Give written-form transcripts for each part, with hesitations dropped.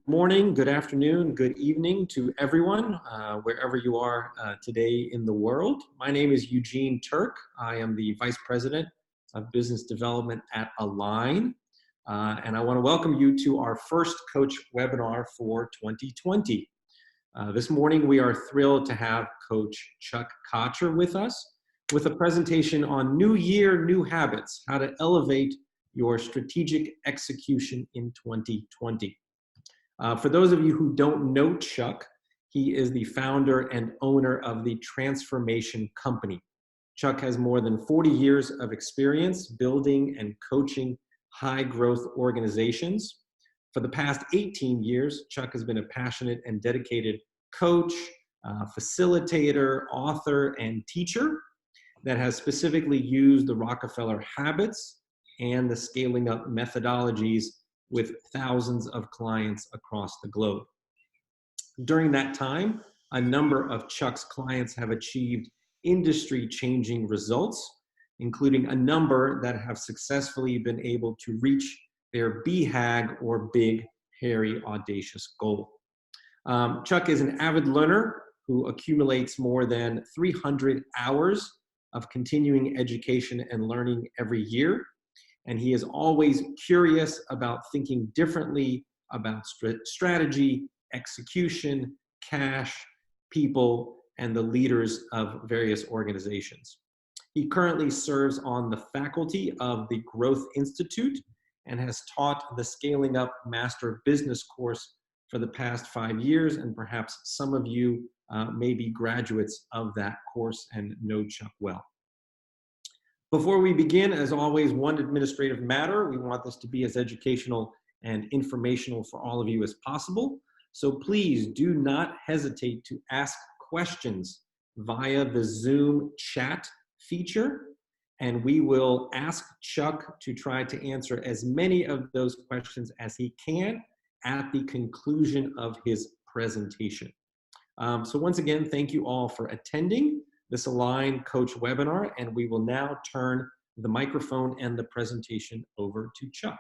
morning, good afternoon, good evening to everyone, wherever you are today in the world. My name is Eugene Turk. I am the Vice President of Business Development at Align, and I want to welcome you to our first Coach webinar for 2020. This morning, we are thrilled to have Coach Chuck Kocher with us with a presentation on New Year, New Habits, how to elevate your strategic execution in 2020. For those of you who don't know Chuck, he is the founder and owner of the Transformation Company. Chuck has more than 40 years of experience building and coaching high-growth organizations. For the past 18 years, Chuck has been a passionate and dedicated coach, facilitator, author, and teacher that has specifically used the Rockefeller habits and the scaling up methodologies with thousands of clients across the globe. During that time, a number of Chuck's clients have achieved industry-changing results, including a number that have successfully been able to reach their BHAG, or Big, Hairy, Audacious goal. Chuck is an avid learner who accumulates more than 300 hours of continuing education and learning every year. And he is always curious about thinking differently about strategy, execution, cash, people, and the leaders of various organizations. He currently serves on the faculty of the Growth Institute and has taught the Scaling Up Master Business course for the past 5 years, and perhaps some of you may be graduates of that course and know Chuck well. Before we begin, as always, one administrative matter. We want this to be as educational and informational for all of you as possible. So please do not hesitate to ask questions via the Zoom chat feature, and we will ask Chuck to try to answer as many of those questions as he can at the conclusion of his presentation. So once again, thank you all for attending this Align Coach webinar, and we will now turn the microphone and the presentation over to Chuck.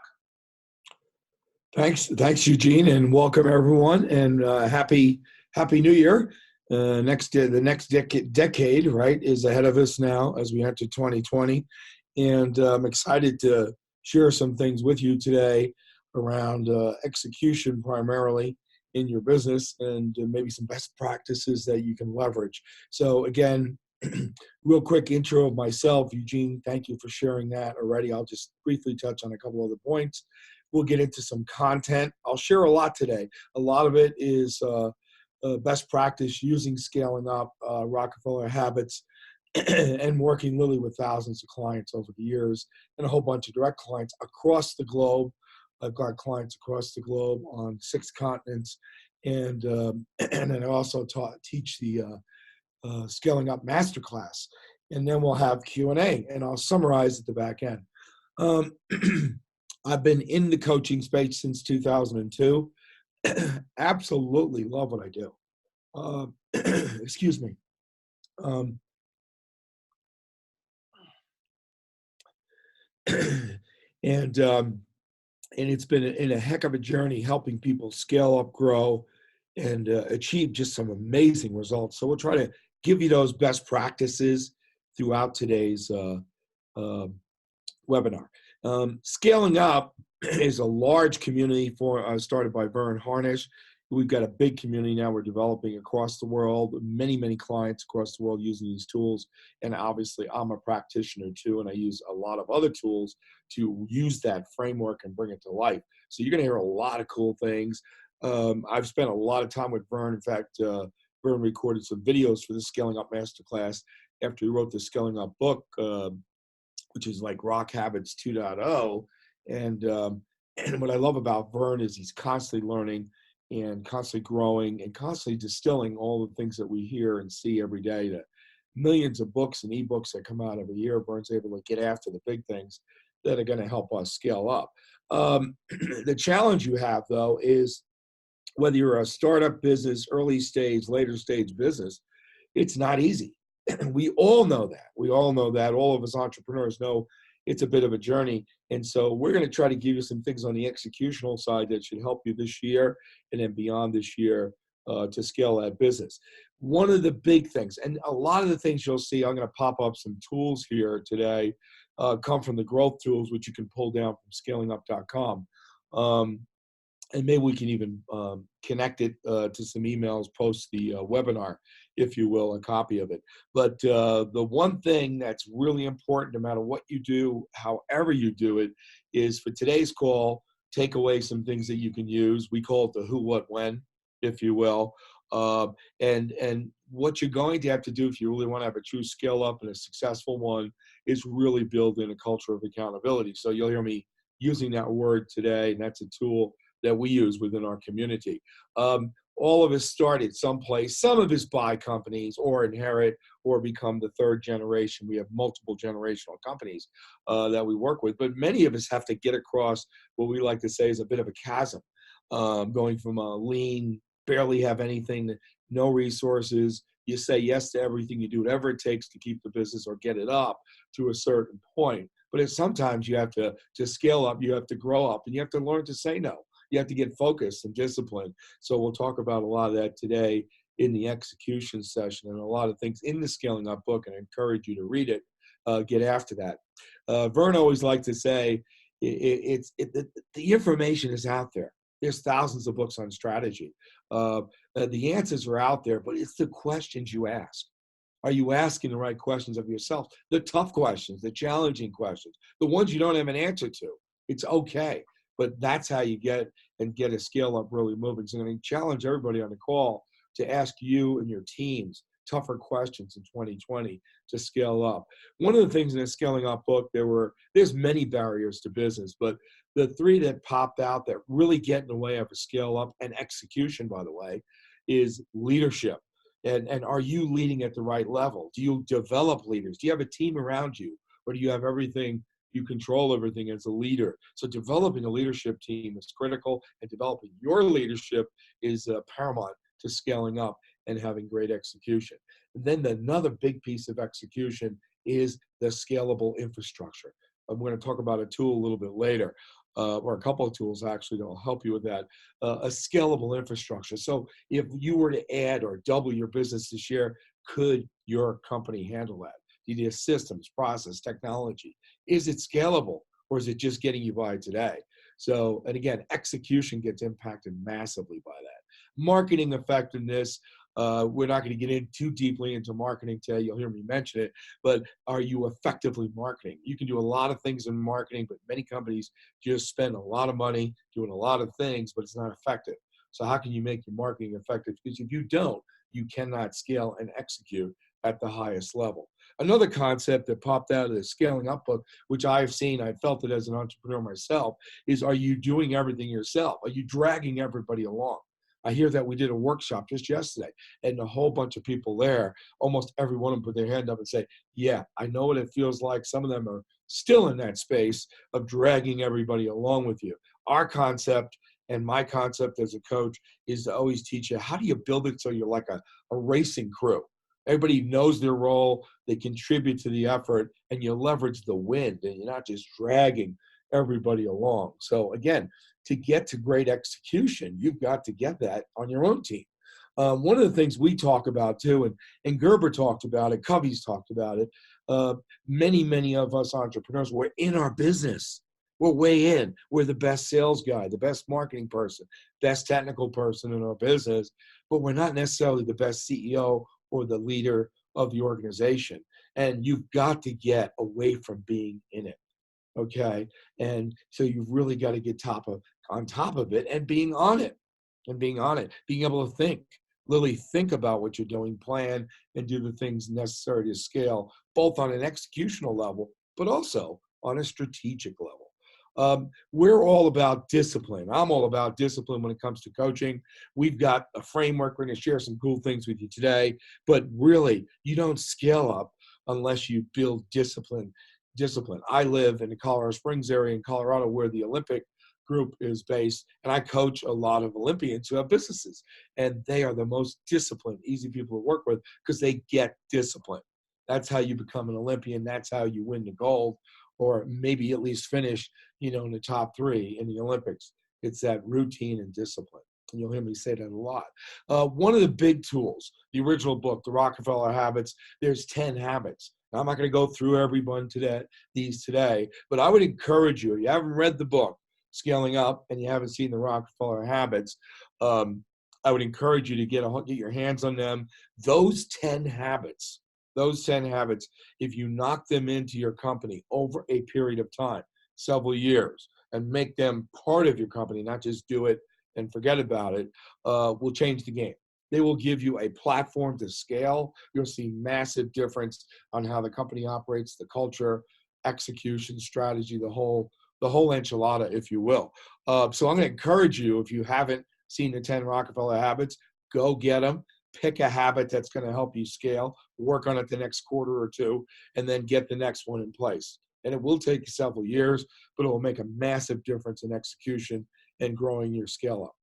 Thanks, Eugene, and welcome everyone, and happy New Year. The next decade, right, is ahead of us now as we enter 2020, and I'm excited to share some things with you today around execution primarily in your business, and maybe some best practices that you can leverage. So again, real quick intro of myself. Eugene, thank you for sharing that already. I'll just briefly touch on a couple other points. We'll get into some content. I'll share a lot today. A lot of it is best practice using scaling up Rockefeller habits and working literally with thousands of clients over the years, and a whole bunch of direct clients across the globe. I've got clients across the globe on 6 continents, and then I also teach the Scaling Up Masterclass, and then we'll have Q&A, and I'll summarize at the back end. I've been in the coaching space since 2002. Absolutely love what I do. Excuse me. And it's been in a heck of a journey helping people scale up, grow, and achieve just some amazing results. So we'll try to give you those best practices throughout today's webinar. Scaling Up is a large community started by Vern Harnish. We've got a big community now we're developing across the world, many clients across the world using these tools. And obviously I'm a practitioner too, and I use a lot of other tools to use that framework and bring it to life. So you're gonna hear a lot of cool things. I've spent a lot of time with Vern. In fact, Vern recorded some videos for the Scaling Up Masterclass after he wrote the Scaling Up book, which is like Rock Habits 2.0. And what I love about Vern is he's constantly learning and constantly growing and constantly distilling all the things that we hear and see every day. The millions of books and ebooks that come out every year, Vern's able to get after the big things that are going to help us scale up. The challenge you have, though, is whether you're a startup business, early stage, later stage business, it's not easy. We all know that. We all know that. All of us entrepreneurs know it's a bit of a journey. And so we're going to try to give you some things on the executional side that should help you this year and then beyond this year to scale that business. One of the big things, and a lot of the things you'll see, I'm going to pop up some tools here today, come from the growth tools, which you can pull down from scalingup.com. And maybe we can even connect it to some emails, post the webinar, if you will, a copy of it. But the one thing that's really important, no matter what you do, however you do it, is for today's call, take away some things that you can use. We call it the who, what, when, if you will. And what you're going to have to do if you really want to have a true scale up and a successful one is really build in a culture of accountability. So you'll hear me using that word today, and that's a tool that we use within our community. All of us started someplace. Some of us buy companies or inherit or become the third generation. We have multiple generational companies that we work with, but many of us have to get across what we like to say is a bit of a chasm, going from a lean, barely have anything, no resources. You say yes to everything. You do whatever it takes to keep the business or get it up to a certain point. But sometimes you have to scale up, you have to grow up, and you have to learn to say no. You have to get focused and disciplined. So we'll talk about a lot of that today in the execution session, and a lot of things in the Scaling Up book, and I encourage you to read it, get after that. Vern always liked to say, the information is out there. There's thousands of books on strategy. The answers are out there, but it's the questions you ask. Are you asking the right questions of yourself? The tough questions, the challenging questions, the ones you don't have an answer to. It's okay. But that's how you get a scale up really moving. So I'm going to challenge everybody on the call to ask you and your teams tougher questions in 2020 to scale up. One of the things in the Scaling Up book, there's many barriers to business, but the three that popped out that really get in the way of a scale up, and execution, by the way, is leadership. And are you leading at the right level? Do you develop leaders? Do you have a team around you? Or do you have everything? You control everything as a leader. So developing a leadership team is critical, and developing your leadership is paramount to scaling up and having great execution. And then another big piece of execution is the scalable infrastructure. I'm going to talk about a tool a little bit later, or a couple of tools actually that will help you with that, a scalable infrastructure. So if you were to add or double your business this year, could your company handle that? Do you need systems, process, technology? Is it scalable, or is it just getting you by today? So, and again, execution gets impacted massively by that. Marketing effectiveness, we're not going to get in too deeply into marketing today. You'll hear me mention it, but are you effectively marketing? You can do a lot of things in marketing, but many companies just spend a lot of money doing a lot of things, but it's not effective. So how can you make your marketing effective? Because if you don't, you cannot scale and execute at the highest level. Another concept that popped out of the Scaling Up book, which I've seen, I felt it as an entrepreneur myself, is are you doing everything yourself? Are you dragging everybody along? I hear that we did a workshop just yesterday, and a whole bunch of people there, almost every one of them put their hand up and say, yeah, I know what it feels like. Some of them are still in that space of dragging everybody along with you. Our concept, and my concept as a coach, is to always teach you, how do you build it so you're like a racing crew? Everybody knows their role, they contribute to the effort, and you leverage the wind, and you're not just dragging everybody along. So again, to get to great execution, you've got to get that on your own team. One of the things we talk about too, and Gerber talked about it, Covey's talked about it, many of us entrepreneurs, we're in our business. We're way in. We're the best sales guy, the best marketing person, best technical person in our business, but we're not necessarily the best CEO or the leader of the organization. And you've got to get away from being in it. Okay. And so you've really got to get on top of it and being on it, being able to think, really think about what you're doing, plan, and do the things necessary to scale, both on an executional level, but also on a strategic level. We're all about discipline. I'm all about discipline when it comes to coaching. We've got a framework. We're going to share some cool things with you today, but really, you don't scale up unless you build discipline. I live in the Colorado Springs area in Colorado, where the Olympic group is based, and I coach a lot of Olympians who have businesses, and they are the most disciplined, easy people to work with because they get discipline. That's how you become an Olympian. That's how you win the gold or maybe at least finish, in the top 3 in the Olympics. It's that routine and discipline. And you'll hear me say that a lot. One of the big tools, the original book, The Rockefeller Habits, there's 10 habits. Now, I'm not going to go through every one these today, but I would encourage you, if you haven't read the book, Scaling Up, and you haven't seen The Rockefeller Habits, I would encourage you to get your hands on them. Those 10 habits, if you knock them into your company over a period of time, several years, and make them part of your company, not just do it and forget about it, will change the game. They will give you a platform to scale. You'll see massive difference on how the company operates, the culture, execution, strategy, the whole enchilada, if you will. So I'm going to encourage you, if you haven't seen the 10 Rockefeller Habits, go get them. Pick a habit that's going to help you scale, work on it the next quarter or two, and then get the next one in place. And it will take you several years, but it will make a massive difference in execution and growing your scale up.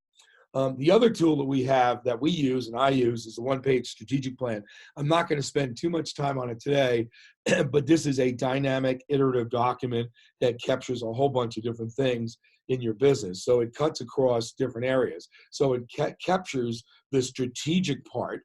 The other tool that we use and I use is the one-page strategic plan. I'm not going to spend too much time on it today, but this is a dynamic, iterative document that captures a whole bunch of different things in your business. So it cuts across different areas. So it captures the strategic part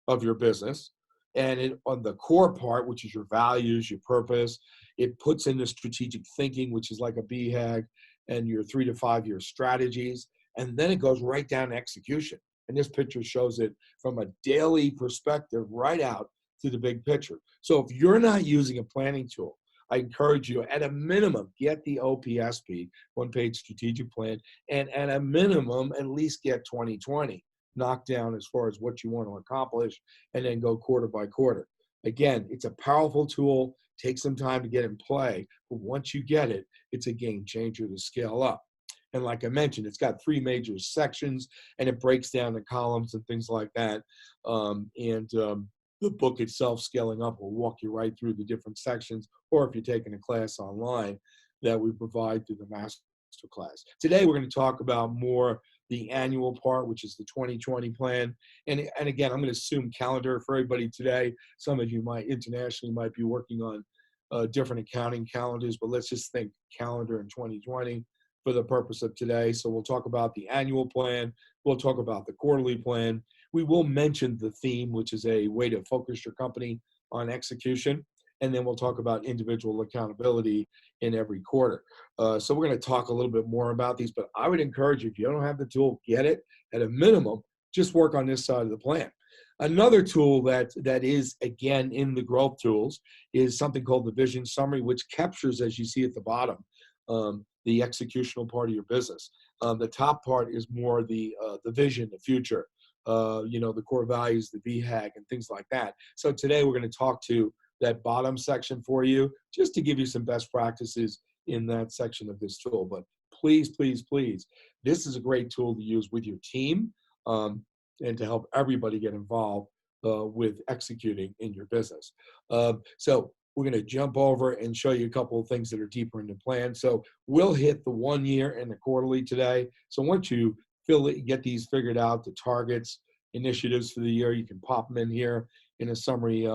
of your business, and on the core part, which is your values, your purpose, it puts in the strategic thinking, which is like a BHAG, and your 3 to 5 year strategies. And then it goes right down to execution. And this picture shows it from a daily perspective right out to the big picture. So if you're not using a planning tool, I encourage you, at a minimum, get the OPSP, one-page strategic plan, and at a minimum, at least get 2020 knocked down as far as what you want to accomplish, and then go quarter by quarter. Again, it's a powerful tool. Takes some time to get in play, but once you get it, it's a game changer to scale up. And like I mentioned, it's got 3 major sections, and it breaks down the columns and things like that. The book itself, Scaling Up, will walk you right through the different sections, or if you're taking a class online that we provide through the master class. Today, we're going to talk about more the annual part, which is the 2020 plan. And again, I'm going to assume calendar for everybody today. Some of you internationally might be working on different accounting calendars, but let's just think calendar in 2020 for the purpose of today. So we'll talk about the annual plan. We'll talk about the quarterly plan. We will mention the theme, which is a way to focus your company on execution. And then we'll talk about individual accountability in every quarter. So we're going to talk a little bit more about these, but I would encourage you, if you don't have the tool, get it. At a minimum, just work on this side of the plan. Another tool that is, again, in the growth tools is something called the vision summary, which captures, as you see at the bottom, the executional part of your business. The top part is more the vision, the future, the core values, the BHAG, and things like that. So today we're going to talk to that bottom section for you, just to give you some best practices in that section of this tool. But please, please, please, this is a great tool to use with your team and to help everybody get involved with executing in your business. So we're going to jump over and show you a couple of things that are deeper in the plan. So we'll hit the 1 year and the quarterly today. So once you get these figured out, the targets, initiatives for the year, you can pop them in here in a summary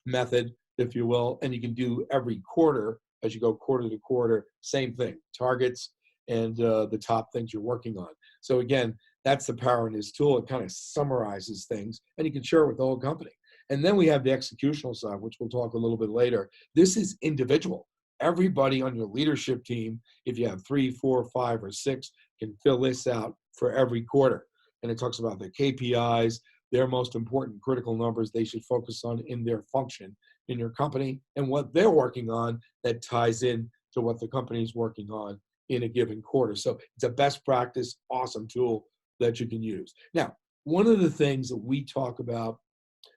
method, if you will, and you can do every quarter as you go quarter to quarter, same thing, targets and the top things you're working on. So again, that's the power in this tool. It kind of summarizes things, and you can share it with the whole company. And then we have the executional side, which we'll talk a little bit later. This is individual. Everybody on your leadership team, if you have 3, 4, 5, or 6, can fill this out for every quarter. And it talks about the KPIs, their most important critical numbers they should focus on in their function in your company, and what they're working on that ties in to what the company's working on in a given quarter. So it's a best practice, awesome tool that you can use. Now, one of the things that we talk about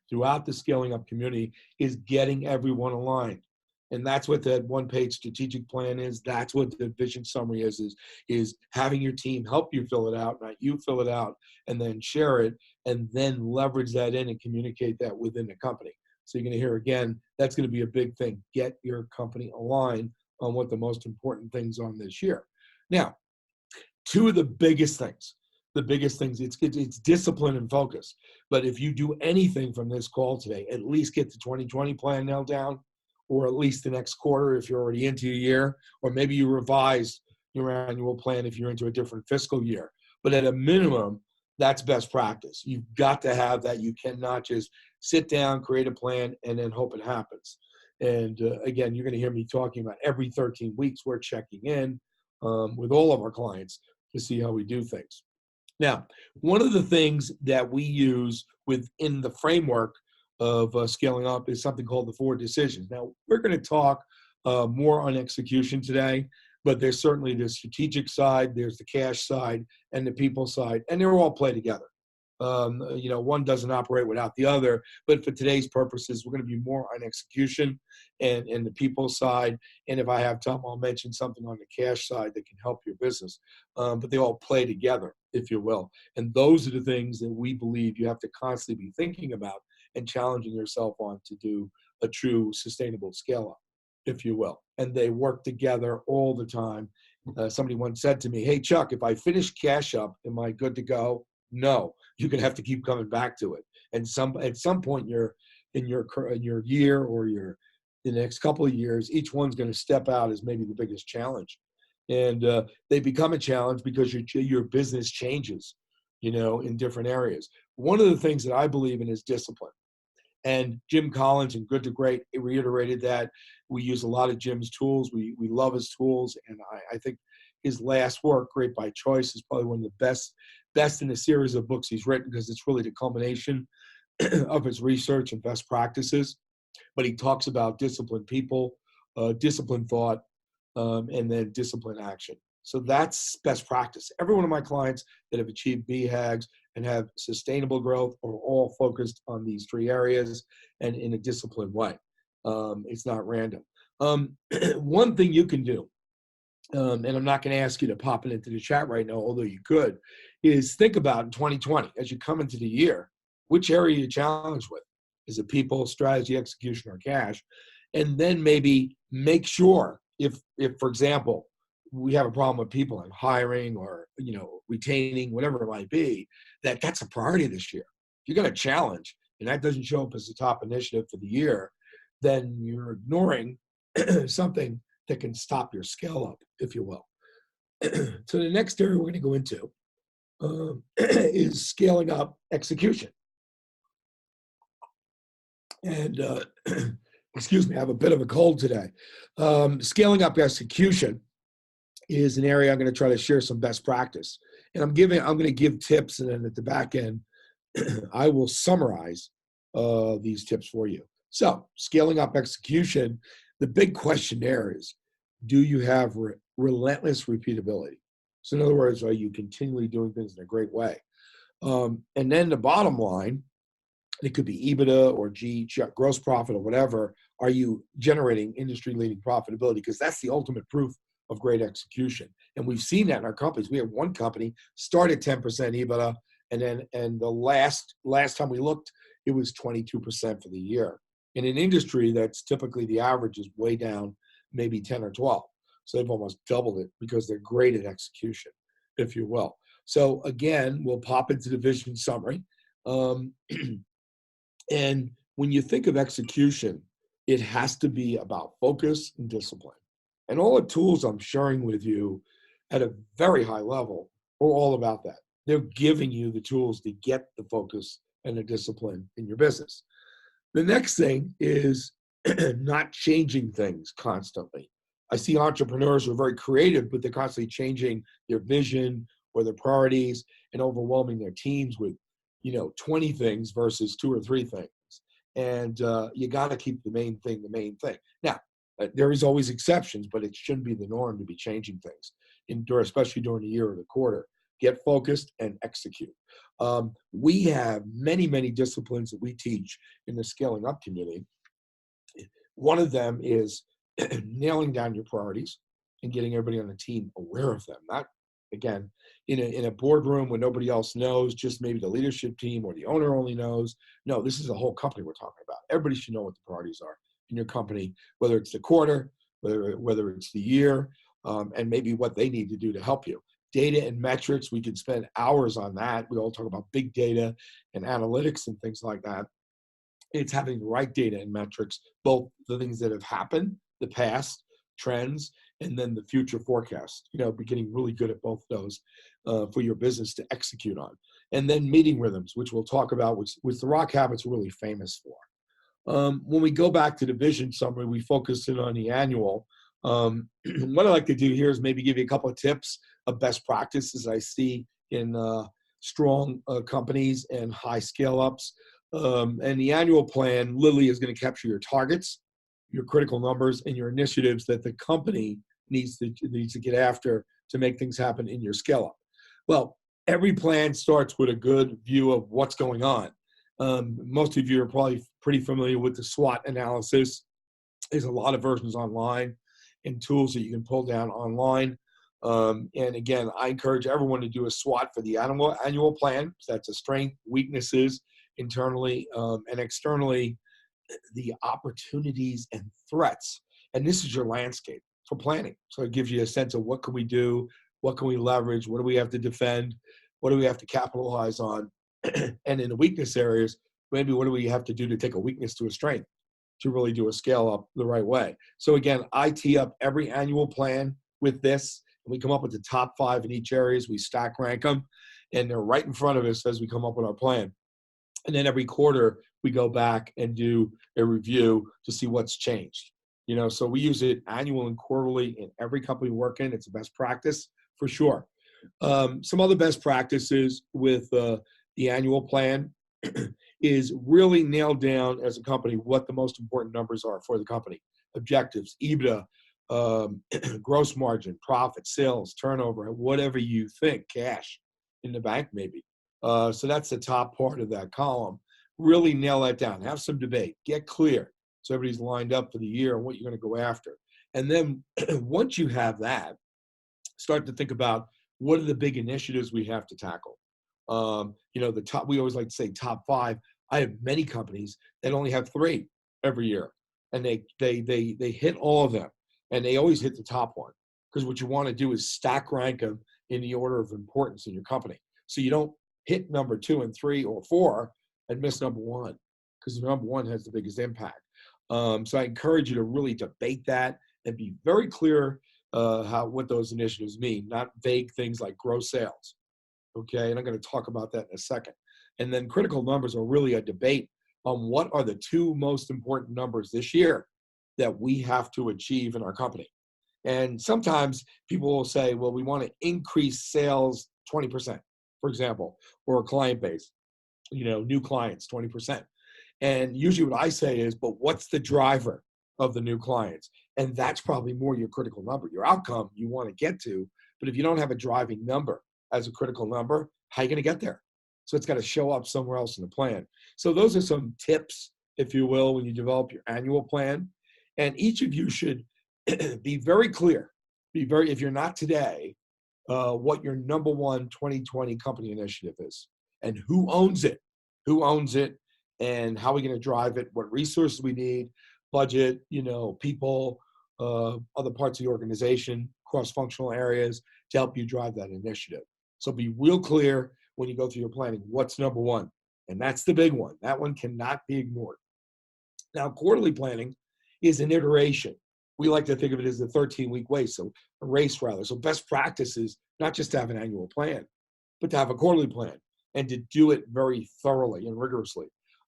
throughout the Scaling Up community is getting everyone aligned. And that's what that one-page strategic plan is. That's what the vision summary is having your team help you fill it out, not you fill it out, and then share it, and then leverage that in and communicate that within the company. So you're going to hear, again, that's going to be a big thing. Get your company aligned on what the most important things are this year. Now, two of the biggest things, it's discipline and focus. But if you do anything from this call today, at least get the 2020 plan nailed down, or at least the next quarter if you're already into a year, or maybe you revise your annual plan if you're into a different fiscal year. But at a minimum, that's best practice. You've got to have that. You cannot just sit down, create a plan, and then hope it happens. And again, you're going to hear me talking about every 13 weeks, we're checking in with all of our clients to see how we do things. Now, one of the things that we use within the framework of scaling up is something called the 4 decisions. Now, we're going to talk more on execution today, but there's certainly the strategic side, there's the cash side, and the people side, and they're all play together. One doesn't operate without the other, but for today's purposes, we're going to be more on execution and the people side. And if I have time, I'll mention something on the cash side that can help your business. But they all play together, if you will. And those are the things that we believe you have to constantly be thinking about and challenging yourself on to do a true sustainable scale up, if you will. And they work together all the time. Somebody once said to me, "Hey, Chuck, if I finish cash up, am I good to go?" No, you're going to have to keep coming back to it. And at some point, in your year or the next couple of years, each one's going to step out as maybe the biggest challenge, and they become a challenge because your business changes, in different areas. One of the things that I believe in is discipline. And Jim Collins in Good to Great reiterated that. We use a lot of Jim's tools. We love his tools, and I think his last work, Great by Choice, is probably one of the best in a series of books he's written because it's really the culmination of his research and best practices. But he talks about disciplined people, disciplined thought, and then disciplined action. So that's best practice. Every one of my clients that have achieved BHAGs and have sustainable growth are all focused on these 3 areas and in a disciplined way. It's not random. One thing you can do, and I'm not going to ask you to pop it into the chat right now, although you could, is think about in 2020, as you come into the year, which area you're challenged with. Is it people, strategy, execution, or cash? And then maybe make sure if for example, we have a problem with people and hiring or, retaining, whatever it might be, that's a priority this year. If you got a challenge and that doesn't show up as the top initiative for the year, then you're ignoring something that can stop your scale up, if you will. So the next area we're going to go into is scaling up execution. And excuse me, I have a bit of a cold today. Scaling up execution is an area I'm going to try to share some best practice. And I'm going to give tips, and then at the back end, I will summarize these tips for you. So scaling up execution, the big question there is, do you have relentless repeatability? So in other words, are you continually doing things in a great way? And then the bottom line, it could be EBITDA or gross profit or whatever. Are you generating industry-leading profitability? Because that's the ultimate proof of great execution. And we've seen that in our companies. We have one company start at 10% EBITDA, and the last time we looked, it was 22% for the year. In an industry that's typically the average is way down, maybe 10 or 12. So they've almost doubled it because they're great at execution, if you will. So again, we'll pop into the vision summary. And when you think of execution, it has to be about focus and discipline. And all the tools I'm sharing with you at a very high level are all about that. They're giving you the tools to get the focus and the discipline in your business. The next thing is not changing things constantly. I see entrepreneurs who are very creative, but they're constantly changing their vision or their priorities and overwhelming their teams with 20 things versus 2 or 3 things. And you got to keep the main thing. Now, there is always exceptions, but it shouldn't be the norm to be changing things, especially during the year or the quarter. Get focused and execute. We have many, many disciplines that we teach in the scaling up community. One of them is nailing down your priorities and getting everybody on the team aware of them. Not, again, in a boardroom where nobody else knows, just maybe the leadership team or the owner only knows. No, this is a whole company we're talking about. Everybody should know what the priorities are in your company, whether it's the quarter, whether it's the year, and maybe what they need to do to help you. Data and metrics, we could spend hours on that. We all talk about big data and analytics and things like that. It's having the right data and metrics, both the things that have happened, the past trends, and then the future forecast. Be getting really good at both of those for your business to execute on. And then meeting rhythms, which we'll talk about, which the Rock Habit's really famous for. When we go back to the vision summary, we focus in on the annual. What I like to do here is maybe give you a couple of tips of best practices I see in strong companies and high scale ups. And the annual plan literally is going to capture your targets, your critical numbers, and your initiatives that the company needs to get after to make things happen in your scale up. Well, every plan starts with a good view of what's going on. Most of you are probably pretty familiar with the SWOT analysis. There's a lot of versions online and tools that you can pull down online. And again, I encourage everyone to do a SWOT for the annual plan. So that's a strength, weaknesses, internally and externally, the opportunities and threats. And this is your landscape for planning. So it gives you a sense of what can we do, what can we leverage, what do we have to defend, what do we have to capitalize on, and in the weakness areas, maybe what do we have to do to take a weakness to a strength to really do a scale up the right way. So again, I tee up every annual plan with this, and we come up with the top 5 in each areas. We stack rank them, and they're right in front of us as we come up with our plan. And then every quarter, we go back and do a review to see what's changed. So we use it annual and quarterly in every company we work in. It's a best practice for sure. Some other best practices with the annual plan is really nail down as a company what the most important numbers are for the company. Objectives, EBITDA, gross margin, profit, sales, turnover, whatever you think, cash in the bank maybe. So that's the top part of that column. Really nail that down. Have some debate. Get clear so everybody's lined up for the year and what you're going to go after. And then once you have that, start to think about what are the big initiatives we have to tackle. The top, we always like to say top 5. I have many companies that only have 3 every year, and they hit all of them, and they always hit the top one, because what you want to do is stack rank them in the order of importance in your company, so you don't hit number 2 and 3 or 4 and miss number 1, because number 1 has the biggest impact. So I encourage you to really debate that and be very clear what those initiatives mean, not vague things like gross sales. Okay, and I'm going to talk about that in a second. And then critical numbers are really a debate on what are the 2 most important numbers this year that we have to achieve in our company. And sometimes people will say, well, we want to increase sales 20%, for example, or a client base, new clients, 20%. And usually what I say is, but what's the driver of the new clients? And that's probably more your critical number, your outcome you want to get to. But if you don't have a driving number as a critical number, how are you going to get there? So it's got to show up somewhere else in the plan. So those are some tips, if you will, when you develop your annual plan. And each of you should be very clear, if you're not today, what your number 1 2020 company initiative is and who owns it, and how we're going to drive it, what resources we need, budget, people, other parts of the organization, cross-functional areas to help you drive that initiative. So be real clear when you go through your planning, what's number 1? And that's the big one. That one cannot be ignored. Now, quarterly planning is an iteration. We like to think of it as a 13-week race, so a race rather. So best practice is not just to have an annual plan, but to have a quarterly plan and to do it very thoroughly and rigorously.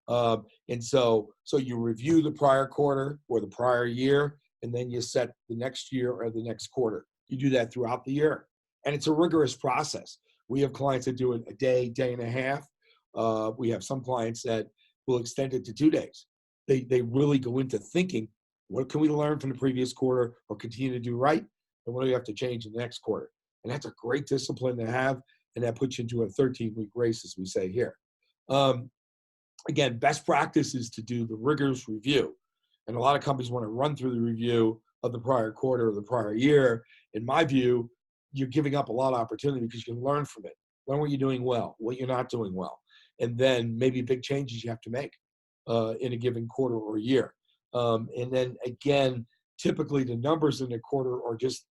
And so you review the prior quarter or the prior year, and then you set the next year or the next quarter. You do that throughout the year. And it's a rigorous process. We have clients that do it a day, day and a half. We have some clients that will extend it to 2 days. They really go into thinking, what can we learn from the previous quarter or continue to do right? And what do we have to change in the next quarter? And that's a great discipline to have. And that puts you into a 13-week race, as we say here. Again, best practice is to do the rigorous review. And a lot of companies want to run through the review of the prior quarter or the prior year. In my view, you're giving up a lot of opportunity because you can learn from it. Learn what you're doing well, what you're not doing well. And then maybe big changes you have to make in a given quarter or year. And then again, typically the numbers in the quarter are just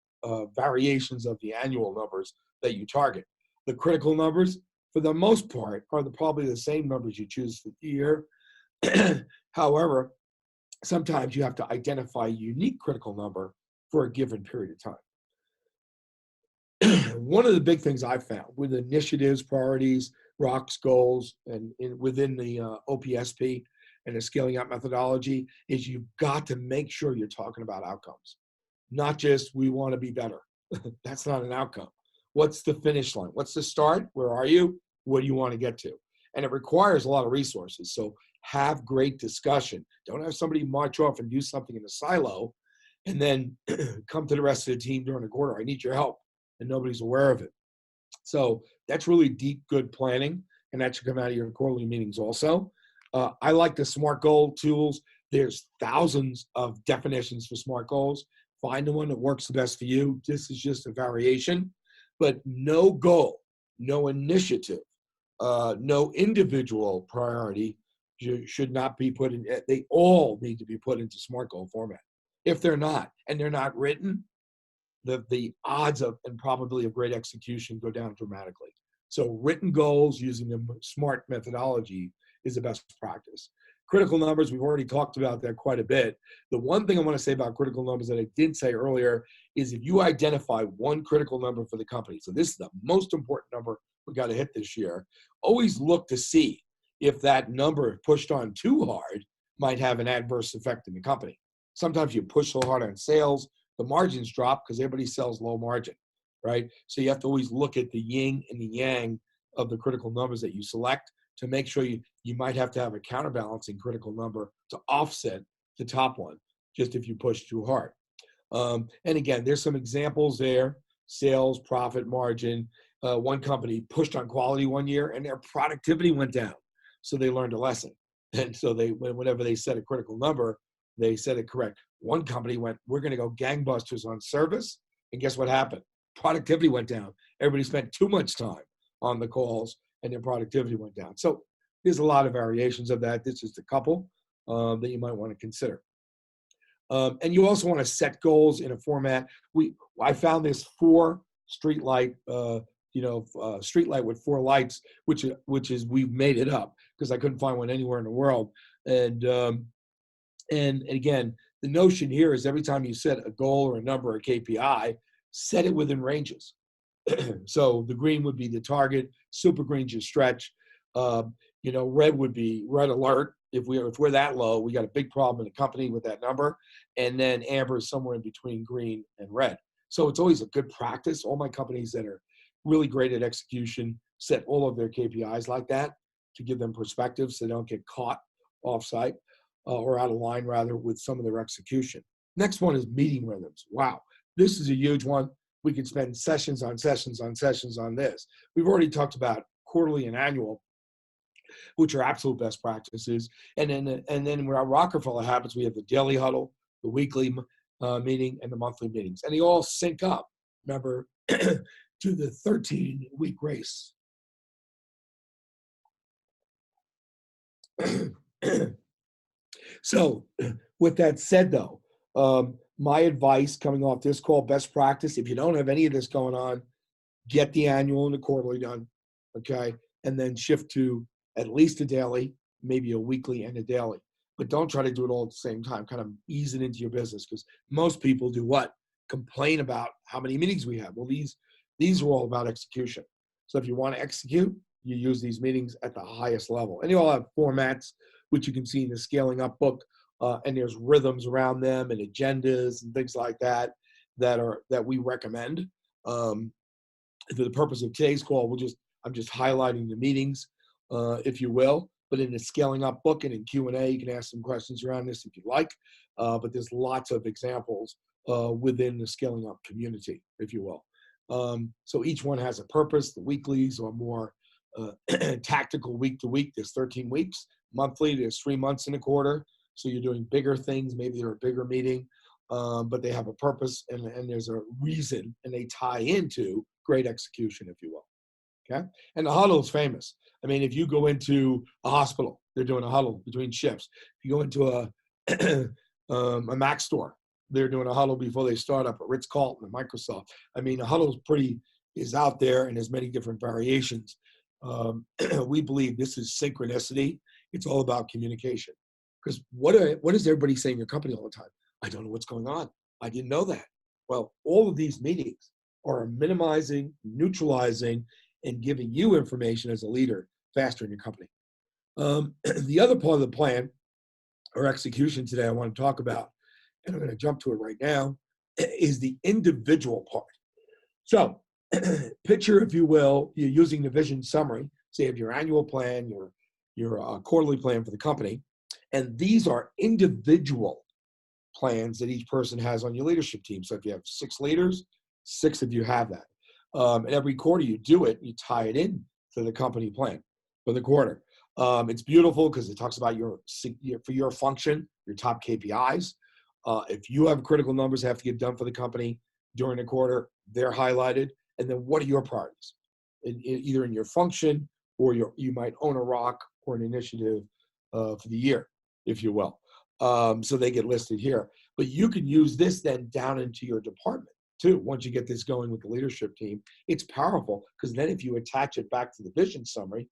variations of the annual numbers that you target. The critical numbers, for the most part, are probably the same numbers you choose for the year. However, sometimes you have to identify a unique critical number for a given period of time. One of the big things I've found with initiatives, priorities, rocks, goals, and within the OPSP and the scaling up methodology is you've got to make sure you're talking about outcomes, not just we want to be better. That's not an outcome. What's the finish line? What's the start? Where are you? What do you want to get to? And it requires a lot of resources. So have great discussion. Don't have somebody march off and do something in a silo and then come to the rest of the team during the quarter. I need your help. And nobody's aware of it. So that's really deep, good planning. And that should come out of your quarterly meetings also. I like the SMART goal tools. There's thousands of definitions for SMART goals. Find the one that works the best for you. This is just a variation. But no goal, no initiative, no individual priority should not be put in. They all need to be put into SMART goal format. If they're not, and they're not written, the odds of and probability of great execution go down dramatically. So written goals using the SMART methodology is the best practice. Critical numbers, we've already talked about that quite a bit. The one thing I want to say about critical numbers that I did say earlier is if you identify one critical number for the company, so this is the most important number we got to hit this year, always look to see if that number pushed on too hard might have an adverse effect in the company. Sometimes you push so hard on sales, the margins drop because everybody sells low margin, right? So you have to always look at the yin and the yang of the critical numbers that you select to make sure you might have to have a counterbalancing critical number to offset the top one, just if you push too hard. And again, there's some examples there, sales, profit, margin. One company pushed on quality one year and their productivity went down. So they learned a lesson. And so whenever they set a critical number, they said it correct. One company went, we're going to go gangbusters on service. And guess what happened? Productivity went down. Everybody spent too much time on the calls and their productivity went down. So there's a lot of variations of that. This is a couple that you might want to consider. And you also want to set goals in a format. I found this 4 street light, street light with 4 lights, which is we've made it up because I couldn't find one anywhere in the world. And again, the notion here is every time you set a goal or a number or KPI, set it within ranges. So the green would be the target, super green just stretch. Red would be red alert. If we're that low, we got a big problem in the company with that number. And then amber is somewhere in between green and red. So it's always a good practice. All my companies that are really great at execution set all of their KPIs like that to give them perspective so they don't get caught offsite or out of line rather with some of their execution. Next one is meeting rhythms. Wow, this is a huge one. We could spend sessions on sessions on sessions on this. We've already talked about quarterly and annual, which are absolute best practices. And then where Rockefeller happens, we have the daily huddle, the weekly meeting, and the monthly meetings. And they all sync up, remember, to the 13-week race. So with that said, though, my advice coming off this call, best practice, if you don't have any of this going on, get the annual and the quarterly done, okay? And then shift to at least a daily, maybe a weekly and a daily. But don't try to do it all at the same time. Kind of ease it into your business because most people do what? Complain about how many meetings we have. Well, these are all about execution. So if you want to execute, you use these meetings at the highest level. And you all have formats, which you can see in the Scaling Up book, and there's rhythms around them and agendas and things like that that we recommend. For the purpose of today's call, I'm just highlighting the meetings, if you will. But in the Scaling Up book and in Q&A, you can ask some questions around this if you like. But there's lots of examples within the Scaling Up community, if you will. So each one has a purpose. The weeklies are more tactical week to week. There's 13 weeks. Monthly, there's 3 months in a quarter. So you're doing bigger things. Maybe they're a bigger meeting, but they have a purpose and there's a reason and they tie into great execution, if you will. Okay. And the huddle is famous. I mean, if you go into a hospital, they're doing a huddle between shifts. If you go into a Mac store, they're doing a huddle before they start up at Ritz-Carlton and Microsoft. I mean, a huddle is out there and there's many different variations. We believe this is synchronicity. It's all about communication. Because what does everybody say in your company all the time? I don't know what's going on. I didn't know that. Well, all of these meetings are minimizing, neutralizing, and giving you information as a leader faster in your company. The other part of the plan or execution today I want to talk about, and I'm going to jump to it right now, is the individual part. So picture, if you will, you're using the vision summary. So you have your annual plan, your quarterly plan for the company, and these are individual plans that each person has on your leadership team. So if you have 6 leaders, 6 of you have that. And every quarter you do it, you tie it in to the company plan for the quarter. It's beautiful because it talks about for your function, your top KPIs. If you have critical numbers that have to get done for the company during the quarter, they're highlighted. And then what are your priorities? Either in your function or you might own a rock or an initiative for the year, if you will. So they get listed here. But you can use this then down into your department too. Once you get this going with the leadership team, it's powerful because then if you attach it back to the vision summary,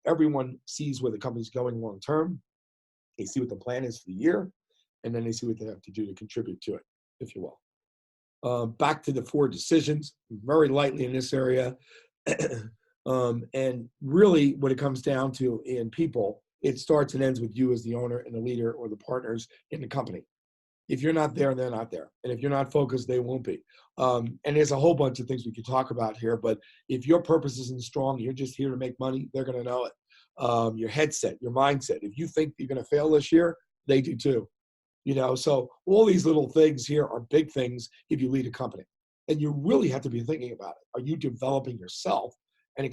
everyone sees where the company's going long term. They see what the plan is for the year, and then they see what they have to do to contribute to it, if you will. Back to the 4 decisions, very lightly in this area. And really what it comes down to in people, it starts and ends with you as the owner and the leader or the partners in the company. If you're not there, they're not there. And if you're not focused, they won't be. And there's a whole bunch of things we could talk about here, but if your purpose isn't strong, you're just here to make money, they're going to know it. Your headset, your mindset. If you think you're going to fail this year, they do too. So all these little things here are big things if you lead a company. And you really have to be thinking about it. Are you developing yourself and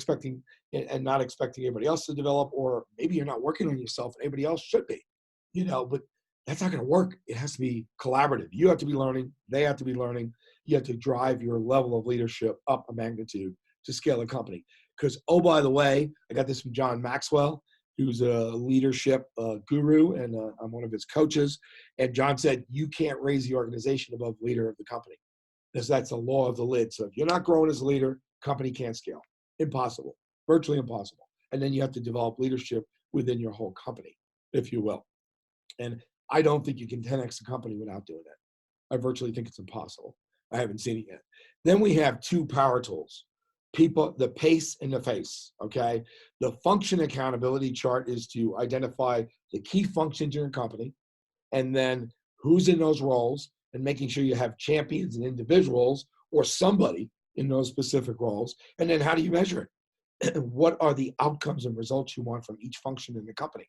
not expecting everybody else to develop, or maybe you're not working on yourself and everybody else should be, but that's not going to work. It has to be collaborative. You have to be learning. They have to be learning. You have to drive your level of leadership up a magnitude to scale a company. Because, oh, by the way, I got this from John Maxwell, who's a leadership guru, and I'm one of his coaches. And John said, you can't raise the organization above the leader of the company. Because that's the law of the lid. So if you're not growing as a leader, company can't scale. Impossible. Virtually impossible. And then you have to develop leadership within your whole company, if you will. And I don't think you can 10x a company without doing that. I virtually think it's impossible. I haven't seen it yet. Then we have 2 power tools. People, the pace and the face, okay? The function accountability chart is to identify the key functions in your company and then who's in those roles and making sure you have champions and individuals or somebody in those specific roles. And then how do you measure it? What are the outcomes and results you want from each function in the company?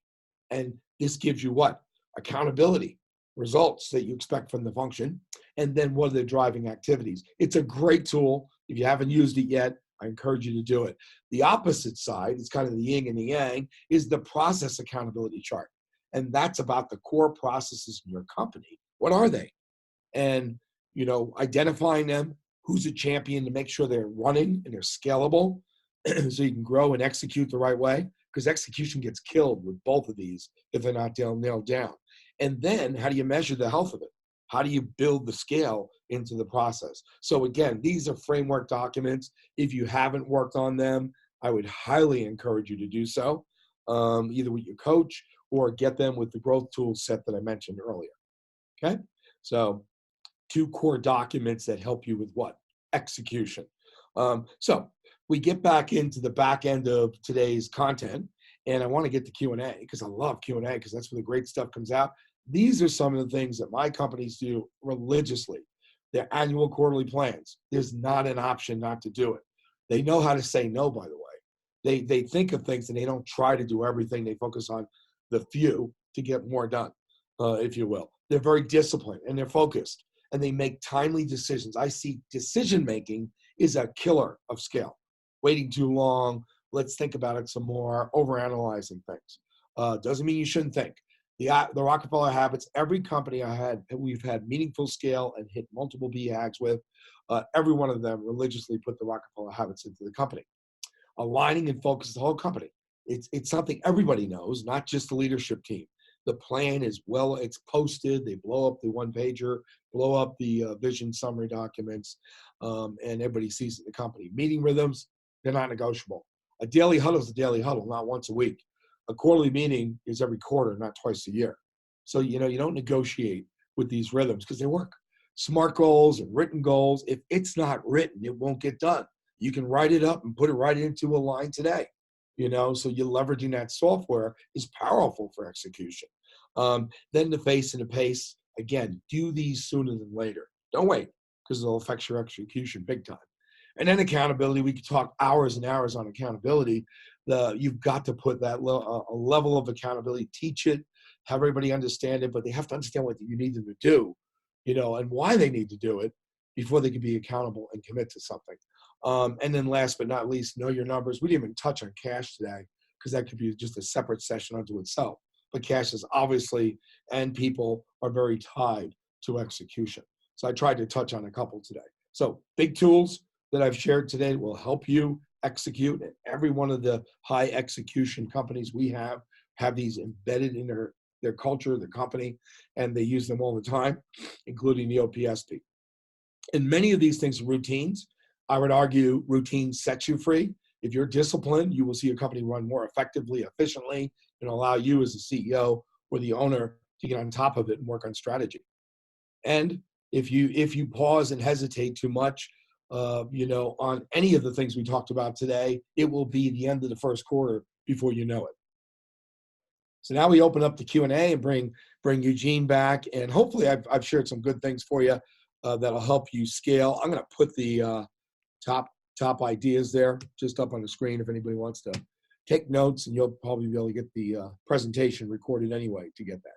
And this gives you what? Accountability, results that you expect from the function, and then what are the driving activities. It's a great tool. If you haven't used it yet, I encourage you to do it. The opposite side, it's kind of the yin and the yang, is the process accountability chart. And that's about the core processes in your company. What are they? And, identifying them, who's a champion to make sure they're running and they're scalable so you can grow and execute the right way, because execution gets killed with both of these if they're not nailed down. And then how do you measure the health of it? How do you build the scale into the process? So again, these are framework documents. If you haven't worked on them, I would highly encourage you to do so, either with your coach or get them with the growth tool set that I mentioned earlier. Okay? So 2 core documents that help you with what? Execution. So we get back into the back end of today's content, and I want to get to Q&A because I love Q&A because that's where the great stuff comes out. These are some of the things that my companies do religiously. Their annual quarterly plans. There's not an option not to do it. They know how to say no, by the way. They think of things and they don't try to do everything. They focus on the few to get more done, if you will. They're very disciplined and they're focused and they make timely decisions. I see decision-making is a killer of scale. Waiting too long, let's think about it some more, overanalyzing things. Doesn't mean you shouldn't think. The Rockefeller habits, every company we've had meaningful scale and hit multiple BHAGs with, every one of them religiously put the Rockefeller habits into the company. Aligning and focus the whole company. It's something everybody knows, not just the leadership team. The plan is it's posted, they blow up the 1-pager, blow up the vision summary documents, and everybody sees it in the company. Meeting rhythms, they're not negotiable. A daily huddle is a daily huddle, not once a week. A quarterly meeting is every quarter, not twice a year. So, you don't negotiate with these rhythms because they work. Smart goals and written goals, if it's not written, it won't get done. You can write it up and put it right into a line today. So you're leveraging that software is powerful for execution. Then the face and the pace, again, do these sooner than later. Don't wait, because it'll affect your execution big time. And then accountability, we could talk hours and hours on accountability. You've got to put that a level of accountability, teach it, have everybody understand it, but they have to understand what you need them to do, and why they need to do it before they can be accountable and commit to something. And then last but not least, know your numbers. We didn't even touch on cash today because that could be just a separate session unto itself. But cash is obviously, and people are very tied to execution. So I tried to touch on a couple today. So big tools that I've shared today will help you execute. And every one of the high execution companies we have these embedded in their culture, their company, and they use them all the time, including the OPSP. And many of these things are routines. I would argue routines set you free. If you're disciplined, you will see a company run more effectively, efficiently, and allow you as the CEO or the owner to get on top of it and work on strategy. And if you pause and hesitate too much, on any of the things we talked about today, it will be the end of the first quarter before you know it. So now we open up the Q&A and bring Eugene back, and hopefully I've shared some good things for you that'll help you scale. I'm going to put the top ideas there just up on the screen if anybody wants to take notes, and you'll probably be able to get the presentation recorded anyway to get that.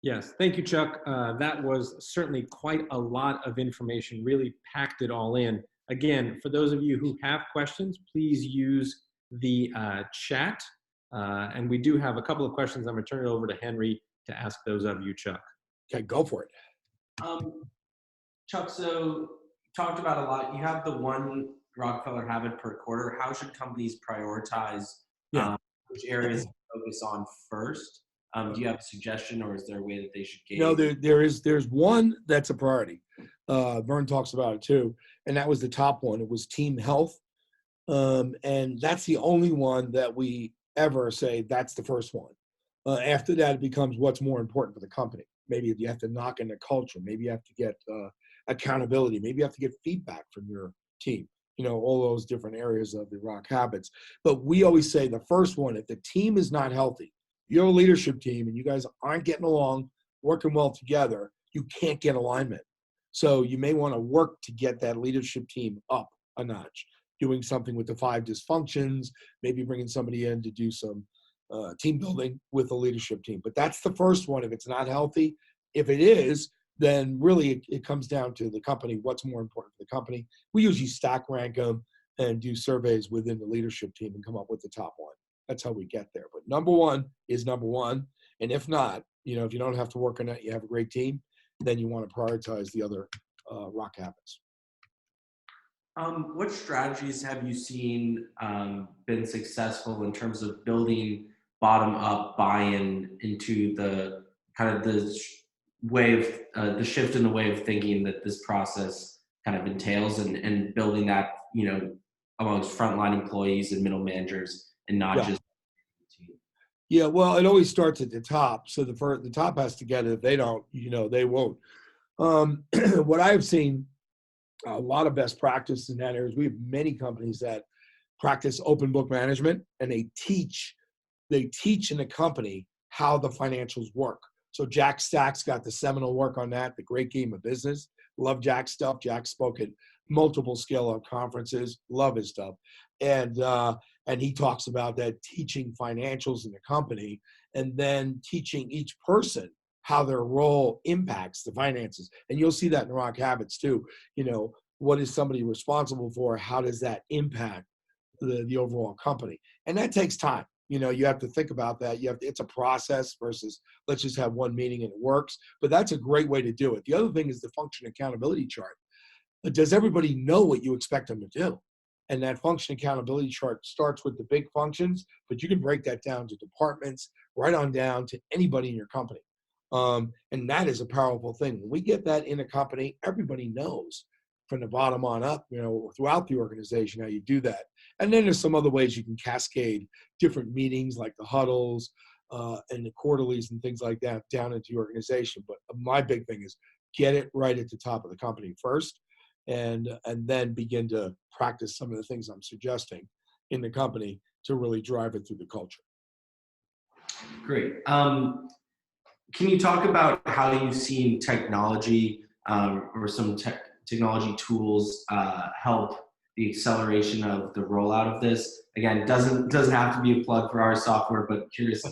Yes, thank you, Chuck. That was certainly quite a lot of information, really packed it all in. Again, for those of you who have questions, please use the chat. And we do have a couple of questions. I'm going to turn it over to Henry to ask those of you, Chuck. Okay, go for it. Chuck, so you talked about a lot. You have the one Rockefeller habit per quarter. How should companies prioritize which areas to focus on first? Do you have a suggestion, or is there a way that they should gauge? There's one that's a priority. Vern talks about it too, and that was the top one. It was team health, and that's the only one that we ever say that's the first one. After that, it becomes what's more important for the company. Maybe you have to knock in the culture. Maybe you have to get accountability. Maybe you have to get feedback from your team. All those different areas of the rock habits. But we always say the first one, if the team is not healthy, you're a leadership team and you guys aren't getting along, working well together, you can't get alignment. So you may want to work to get that leadership team up a notch, doing something with the 5 dysfunctions, maybe bringing somebody in to do some team building with the leadership team. But that's the first one if it's not healthy. If it is, then really it comes down to the company, what's more important for the company. We usually stack rank them and do surveys within the leadership team and come up with the top one. That's how we get there. But number one is number one. And if not, if you don't have to work on it, you have a great team, then you want to prioritize the other rock habits. What strategies have you seen been successful in terms of building bottom-up buy-in into the kind of the shift in the way of thinking that this process kind of entails, and building that, amongst frontline employees and middle managers, and not just the team? Yeah, well, it always starts at the top. So the top has to get it. If they don't, they won't. What I've seen, a lot of best practice in that area is we have many companies that practice open book management, and they teach in the company how the financials work. So Jack Stack's got the seminal work on that, The Great Game of Business. Love Jack's stuff. Jack spoke at multiple scale-up conferences. Love his stuff. And he talks about that, teaching financials in the company, and then teaching each person how their role impacts the finances. And you'll see that in Rock Habits too. What is somebody responsible for? How does that impact the overall company? And that takes time. You have to think about that. It's a process versus let's just have one meeting and it works. But that's a great way to do it. The other thing is the function accountability chart. Does everybody know what you expect them to do? And that function accountability chart starts with the big functions, but you can break that down to departments, right on down to anybody in your company. And that is a powerful thing. When we get that in a company, everybody knows from the bottom on up, throughout the organization how you do that. And then there's some other ways you can cascade different meetings like the huddles and the quarterlies and things like that down into your organization. But my big thing is get it right at the top of the company first, and then begin to practice some of the things I'm suggesting in the company to really drive it through the culture. Great. Can you talk about how you've seen technology or some technology tools help the acceleration of the rollout of this? Again, doesn't have to be a plug for our software, but curious.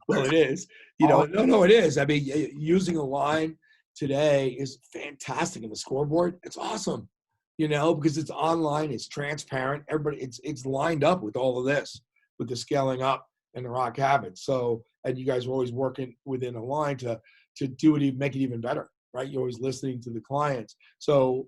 Well, it is. No, it is. I mean, using Align today is fantastic in the scoreboard. It's awesome, because it's online, it's transparent. Everybody, it's lined up with all of this, with the scaling up and the rock habits. So, and you guys are always working within Align to do it, make it even better, right? You're always listening to the clients. So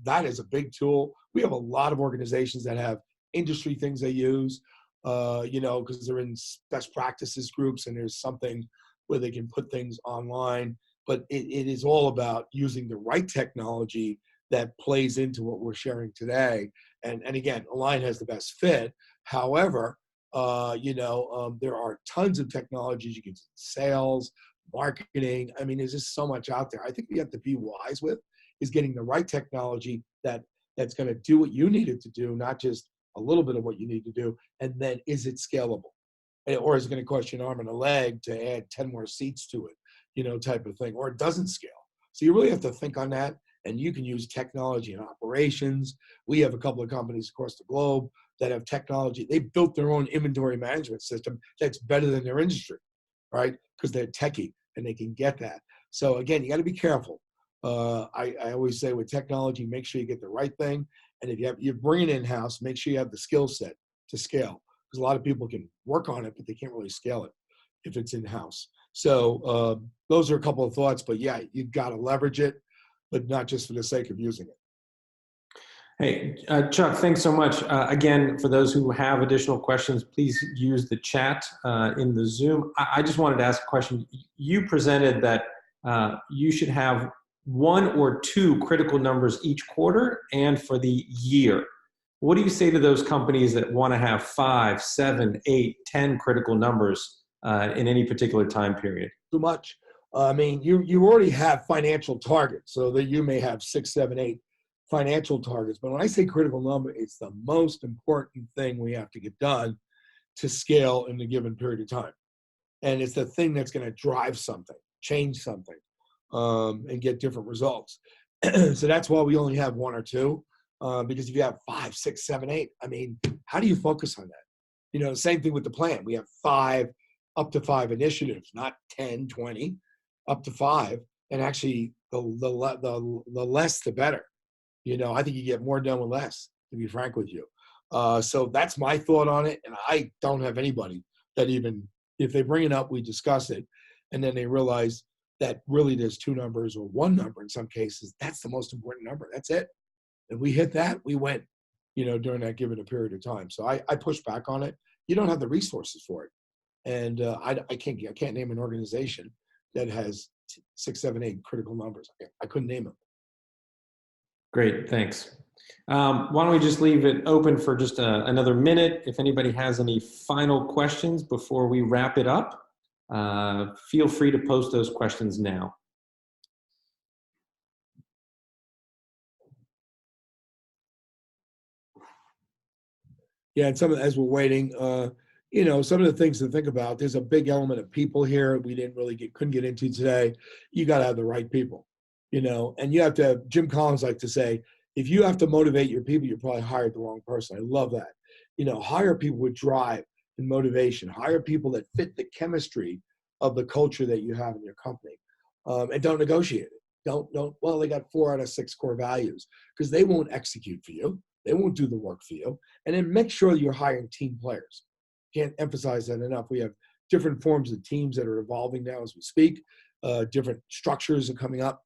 that is a big tool. We have a lot of organizations that have industry things they use, because they're in best practices groups and there's something where they can put things online. But it is all about using the right technology that plays into what we're sharing today. And again, Align has the best fit. However, there are tons of technologies you can use in sales, marketing. I mean, there's just so much out there. I think we have to be wise with is getting the right technology that's going to do what you need it to do, not just a little bit of what you need to do. And then is it scalable? Or is it going to cost you an arm and a leg to add 10 more seats to it, type of thing, or it doesn't scale. So you really have to think on that. And you can use technology in operations. We have a couple of companies across the globe that have technology. They built their own inventory management system that's better than their industry, right? Because they're techie and they can get that. So again, you got to be careful. I always say with technology, make sure you get the right thing. And if you bring it in-house, make sure you have the skill set to scale. Because a lot of people can work on it, but they can't really scale it if it's in-house. So those are a couple of thoughts. But yeah, you've got to leverage it, but not just for the sake of using it. Hey, Chuck, thanks so much. Again, for those who have additional questions, please use the chat in the Zoom. I just wanted to ask a question. You presented that you should have 1 or 2 critical numbers each quarter and for the year. What do you say to those companies that want to have 5, 7, 8, 10 critical numbers in any particular time period? Too much. I mean, you already have financial targets, so that you may have 6, 7, 8 financial targets. But when I say critical number, it's the most important thing we have to get done to scale in a given period of time. And it's the thing that's going to drive something, change something, and get different results. So that's why we only have 1 or 2. Because if you have 5, 6, 7, 8, I mean, how do you focus on that? Same thing with the plan. We have up to 5 initiatives, not 10, 20, up to 5. And actually, the less, the better. I think you get more done with less, to be frank with you. So that's my thought on it. And I don't have anybody that even, if they bring it up, we discuss it. And then they realize that really there's 2 numbers or 1 number in some cases. That's the most important number. That's it. If we hit that, we win, during that given a period of time. So I push back on it. You don't have the resources for it. And I can't name an organization that has 6, 7, 8 critical numbers. I couldn't name them. Great, thanks. Why don't we just leave it open for just another minute? If anybody has any final questions before we wrap it up, feel free to post those questions now. Yeah, and as we're waiting, some of the things to think about. There's a big element of people here we couldn't get into today. You got to have the right people, and you have to. Jim Collins liked to say, if you have to motivate your people, you probably hired the wrong person. I love that. Hire people with drive and motivation. Hire people that fit the chemistry of the culture that you have in your company, and don't negotiate it. Don't. Well, they got 4 out of 6 core values because they won't execute for you. They won't do the work for you. And then make sure you're hiring team players. Can't emphasize that enough. We have different forms of teams that are evolving now as we speak. Different structures are coming up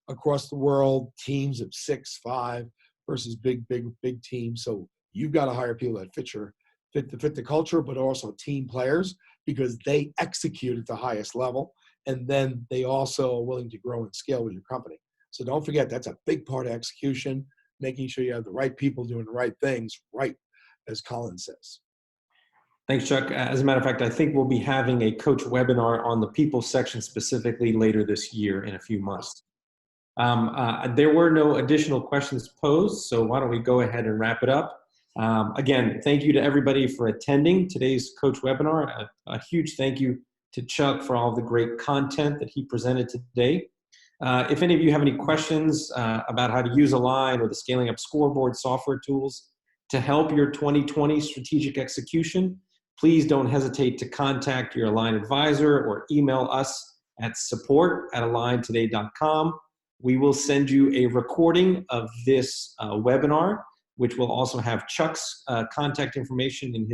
across the world. Teams of 6, 5 versus big teams. So you've got to hire people that fit the culture, but also team players because they execute at the highest level. And then they also are willing to grow and scale with your company. So don't forget, that's a big part of execution. Making sure you have the right people doing the right things, right as Colin says. Thanks, Chuck. As a matter of fact, I think we'll be having a coach webinar on the people section specifically later this year in a few months. There were no additional questions posed, so why don't we go ahead and wrap it up. Again, thank you to everybody for attending today's coach webinar. A huge thank you to Chuck for all the great content that he presented today. If any of you have any questions about how to use Align or the Scaling Up Scoreboard software tools to help your 2020 strategic execution, please don't hesitate to contact your Align advisor or email us at support@aligntoday.com. We will send you a recording of this webinar, which will also have Chuck's contact information in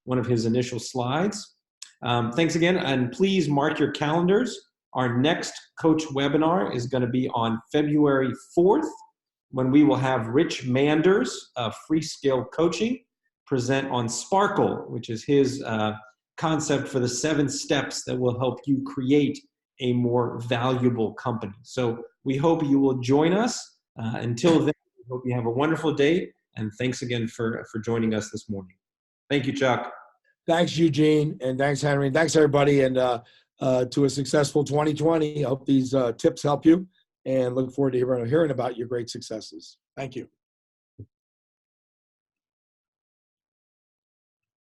one of his initial slides. Thanks again, and please mark your calendars. Our next coach webinar is going to be on February 4th, when we will have Rich Manders of Freescale Coaching present on Sparkle, which is his concept for the 7 steps that will help you create a more valuable company. So we hope you will join us. Until then, we hope you have a wonderful day, and thanks again for joining us this morning. Thank you, Chuck. Thanks, Eugene, and thanks, Henry, and thanks, everybody, and to a successful 2020. I hope these tips help you, and look forward to hearing about your great successes. Thank you.